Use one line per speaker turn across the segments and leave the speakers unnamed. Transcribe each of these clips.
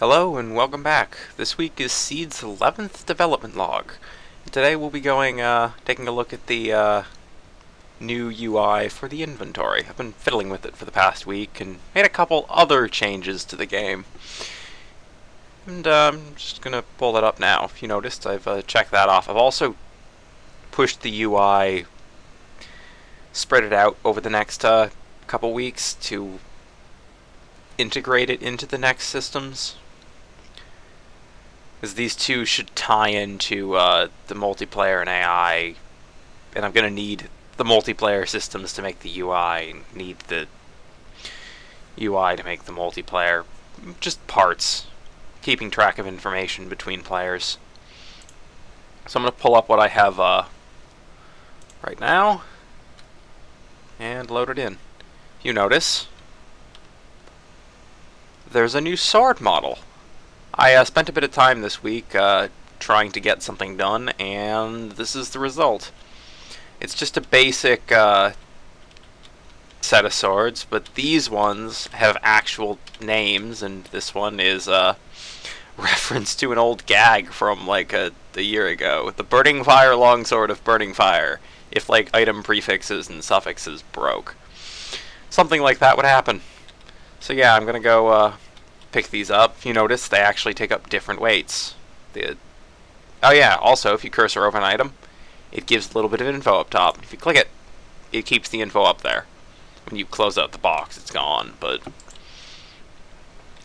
Hello and welcome back. This week is Seed's 11th development log. Today we'll be taking a look at the new UI for the inventory. I've been fiddling with it for the past week and made a couple other changes to the game. And I'm just going to pull that up now. If you noticed, I've checked that off. I've also pushed the UI, spread it out over the next couple weeks to integrate it into the next systems. Because these two should tie into the multiplayer and AI, and I'm going to need the multiplayer systems to make the UI, and need the UI to make the multiplayer. Just parts, keeping track of information between players. So I'm going to pull up what I have right now, and load it in. You notice there's a new sword model. I spent a bit of time this week trying to get something done, and this is the result. It's just a basic set of swords, but these ones have actual names, and this one is a reference to an old gag from like a year ago. The Burning Fire Longsword of Burning Fire, if like item prefixes and suffixes broke. Something like that would happen. So yeah, I'm gonna go pick these up. You notice they actually take up different weights. Oh yeah, also if you cursor over an item, it gives a little bit of info up top. If you click it, it keeps the info up there. When you close out the box, it's gone, but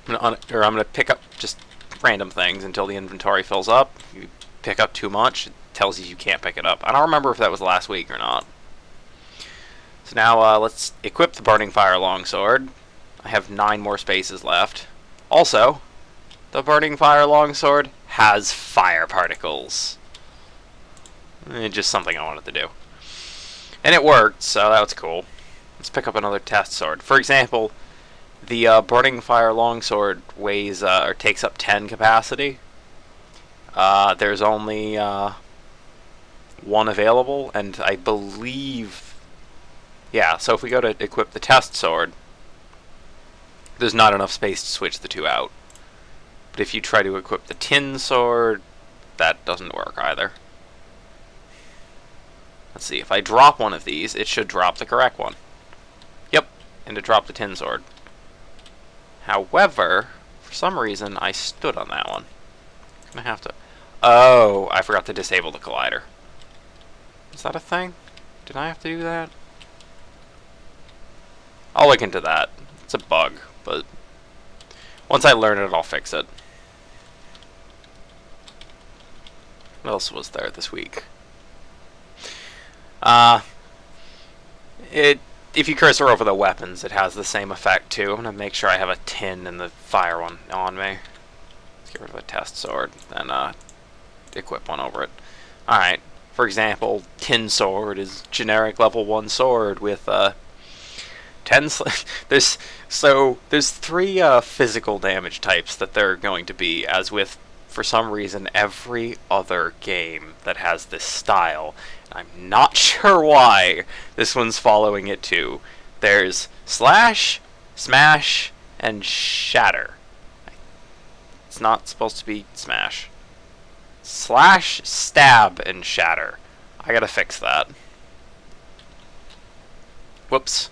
I'm gonna pick up just random things until the inventory fills up. If you pick up too much, it tells you can't pick it up. I don't remember if that was last week or not. So now let's equip the Burning Fire Longsword. I have 9 more spaces left. Also, the Burning Fire Longsword has fire particles. Just something I wanted to do. And it worked, so that was cool. Let's pick up another test sword. For example, the Burning Fire Longsword weighs, or takes up 10 capacity. There's only 1 available, and I believe... Yeah, so if we go to equip the test sword, there's not enough space to switch the two out. But if you try to equip the tin sword, that doesn't work either. Let's see, if I drop one of these, it should drop the correct one. Yep, and it dropped the tin sword. However, for some reason, I stood on that one. I'm gonna have to... Oh, I forgot to disable the collider. Is that a thing? Did I have to do that? I'll look into that. It's a bug, but once I learn it, I'll fix it. What else was there this week? If you cursor over the weapons, it has the same effect too. I'm gonna make sure I have a tin and the fire one on me. Let's get rid of the test sword, then equip one over it. Alright, for example, tin sword is generic level 1 sword with 10 there's 3 physical damage types that they're going to be, as with, for some reason, every other game that has this style. I'm not sure why this one's following it too. There's slash, smash, and shatter. It's not supposed to be smash. Slash, stab, and shatter. I gotta fix that. Whoops.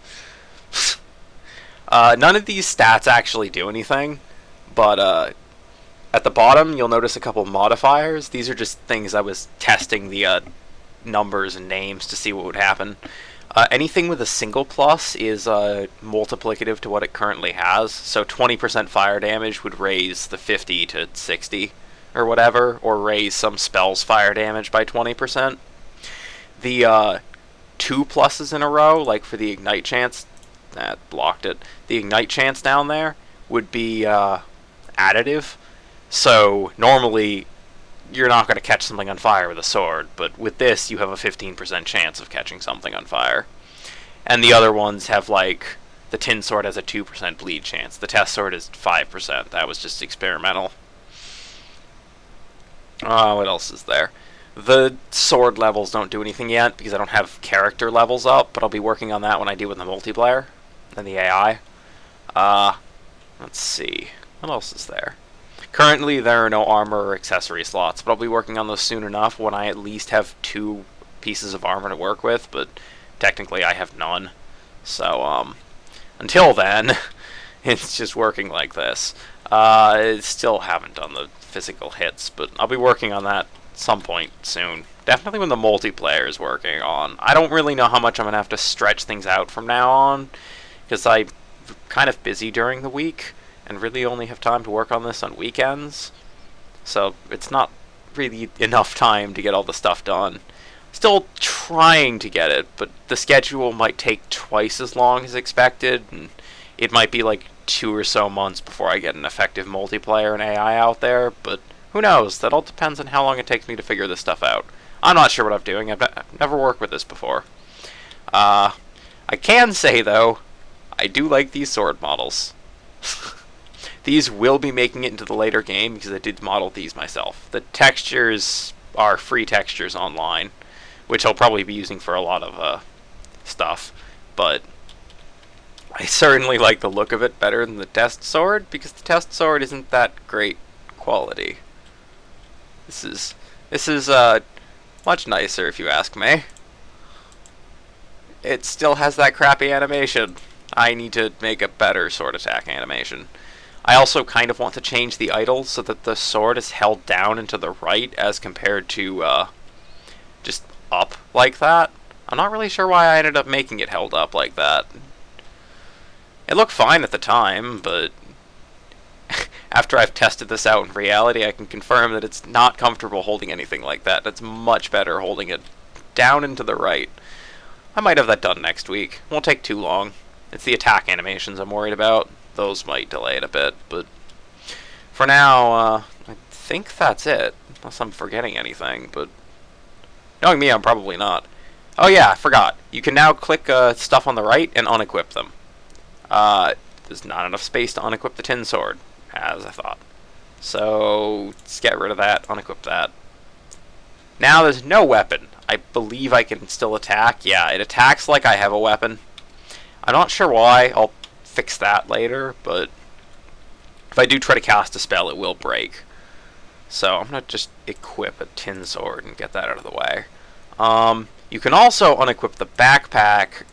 None of these stats actually do anything, but at the bottom you'll notice a couple modifiers. These are just things I was testing the numbers and names to see what would happen. Anything with a single plus is multiplicative to what it currently has, so 20% fire damage would raise the 50 to 60 or whatever, or raise some spell's fire damage by 20%. The 2 pluses in a row, like for the ignite chance, that blocked it. The ignite chance down there would be additive. So normally you're not going to catch something on fire with a sword, but with this you have a 15% chance of catching something on fire. And the other ones have, like, the tin sword has a 2% bleed chance. The test sword is 5%. That was just experimental. What else is there? The sword levels don't do anything yet because I don't have character levels up, but I'll be working on that when I do with the multiplayer and the AI. Let's see. What else is there? Currently, there are no armor or accessory slots, but I'll be working on those soon enough when I at least have 2 pieces of armor to work with, but technically I have none. So, until then, it's just working like this. I still haven't done the physical hits, but I'll be working on that some point soon. Definitely when the multiplayer is working on. I don't really know how much I'm going to have to stretch things out from now on, because I'm kind of busy during the week, and really only have time to work on this on weekends. So it's not really enough time to get all the stuff done. Still trying to get it, but the schedule might take twice as long as expected, and it might be like 2 or so months before I get an effective multiplayer and AI out there, but who knows? That all depends on how long it takes me to figure this stuff out. I'm not sure what I'm doing. I've never worked with this before. I can say, though, I do like these sword models. These will be making it into the later game because I did model these myself. The textures are free textures online, which I'll probably be using for a lot of stuff, but I certainly like the look of it better than the test sword, because the test sword isn't that great quality. This is much nicer, if you ask me. It still has that crappy animation. I need to make a better sword attack animation. I also kind of want to change the idle so that the sword is held down and to the right as compared to just up like that. I'm not really sure why I ended up making it held up like that. It looked fine at the time, but after I've tested this out in reality, I can confirm that it's not comfortable holding anything like that. It's much better holding it down and to the right. I might have that done next week. Won't take too long. It's the attack animations I'm worried about. Those might delay it a bit, but for now, I think that's it. Unless I'm forgetting anything, but knowing me, I'm probably not. Oh yeah, I forgot. You can now click stuff on the right and unequip them. There's not enough space to unequip the tin sword, as I thought. So, let's get rid of that, unequip that. Now there's no weapon. I believe I can still attack. Yeah, it attacks like I have a weapon. I'm not sure why. I'll fix that later, but if I do try to cast a spell, it will break. So I'm going to just equip a tin sword and get that out of the way. You can also unequip the backpack.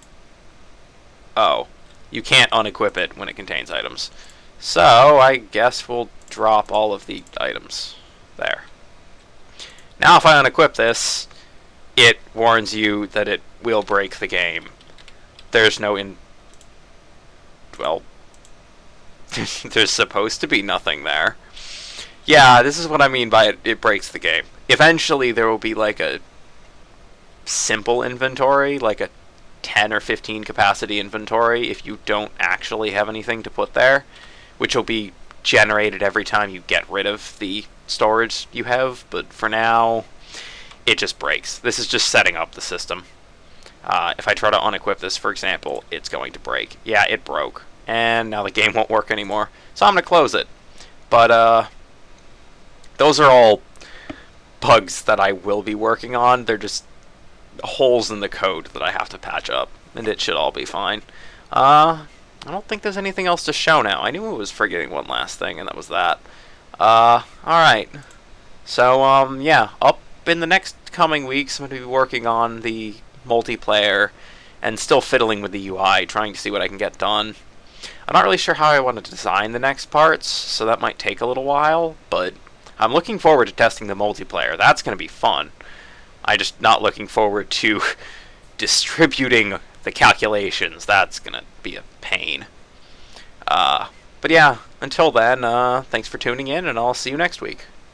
Oh, you can't unequip it when it contains items. So I guess we'll drop all of the items there. Now if I unequip this, it warns you that it will break the game. There's no well, there's supposed to be nothing there. Yeah, this is what I mean by it breaks the game. Eventually there will be like a simple inventory, like a 10 or 15 capacity inventory if you don't actually have anything to put there, which will be generated every time you get rid of the storage you have, but for now, it just breaks. This is just setting up the system. If I try to unequip this, for example, it's going to break. Yeah, it broke. And now the game won't work anymore. So I'm going to close it. But, those are all bugs that I will be working on. They're just holes in the code that I have to patch up. And it should all be fine. I don't think there's anything else to show now. I knew I was forgetting one last thing, and that was that. Alright. So, yeah. Up in the next coming weeks, I'm going to be working on the multiplayer and still fiddling with the UI, trying to see what I can get done. I'm not really sure how I want to design the next parts, so that might take a little while, but I'm looking forward to testing the multiplayer. That's going to be fun. I'm just not looking forward to distributing the calculations. That's going to be a pain. But yeah, until then, thanks for tuning in, and I'll see you next week.